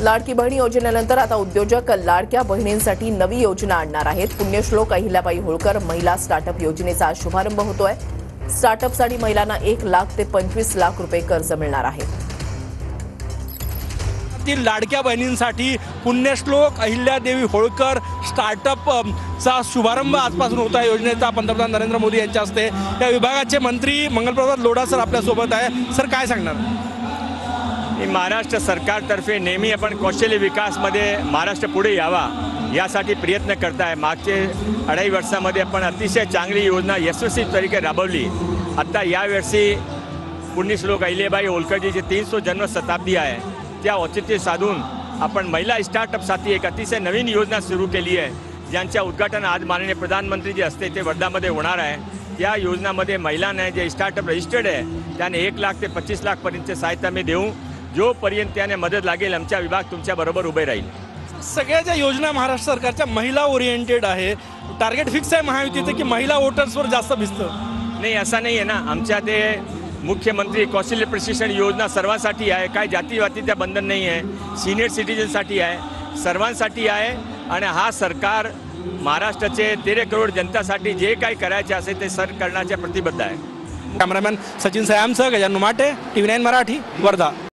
लाडकी बहीण योजनेनंतर आता उद्योजक लाडक्या बहिणींसाठी नवी योजना आणणार आहेत। पुण्यश्लोक अहिल्याबाई होळकर महिला स्टार्टअप योजनेचा शुभारंभ होतोय। स्टार्टअपसाठी महिलांना 1 लाख ते 25 लाख रुपये कर्ज मिळणार आहे। लाडक्या बहिणींसाठी पुण्यश्लोक अहिल्यादेवी होळकर स्टार्टअप चा शुभारंभ आजपासून होत आहे। योजनेचा पंतप्रधान नरेंद्र मोदी यांच्या हस्ते या विभागाचे मंत्री मंगलप्रभात लोढा सर आपल्या सोबत आहे। सर काय सांगणार? महाराष्ट्र सरकारतर्फे नेहमी आपण कौशल्य विकासमध्ये महाराष्ट्र पुढे यावा यासाठी प्रयत्न करत आहे। मागचे 2.5 वर्षामध्ये आपण अतिशय चांगली योजना यशस्वी तरीके राबवली। आता यावर्षी पुण्यश्लोक अहिल्याबाई होळकरजीची 300 जन्म शताब्दी आहे, त्या औचित्य साधून आपण महिला स्टार्टअपसाठी एक अतिशय नवीन योजना सुरू केली आहे, ज्यांच्या उद्घाटन आज माननीय प्रधानमंत्री जे असते ते वर्धामध्ये होणार आहे। त्या योजनामध्ये महिलांना जे स्टार्टअप रजिस्टर्ड आहे त्याने 1 लाख ते 25 लाखपर्यंतची सहायता मी देऊ। जोपर्यंत त्याने मदत लागेल आमचा विभाग तुमच्याबरोबर उभे राहील। सगळ्या ज्या योजना महाराष्ट्र सरकारच्या महिला ओरिएंटेड आहे, टार्गेट फिक्स आहे महायुतीचं की महिला वोटर्सवर जास्त भिजतं? नाही, असं नाही आहे ना। आमच्या ते मुख्यमंत्री कौशल्य प्रशिक्षण योजना सर्वांसाठी आहे, काय जातीवातीचं बंधन नाही आहे, सिनियर सिटीजनसाठी आहे, सर्वांसाठी आहे। आणि हा सरकार महाराष्ट्राचे 13 करोड जनतासाठी जे काही करायचे असेल ते सर करण्याच्या प्रतिबद्ध आहे। कॅमेरामॅन सचिन सयामसह गजानन माटे, TV9 मराठी, वर्धा।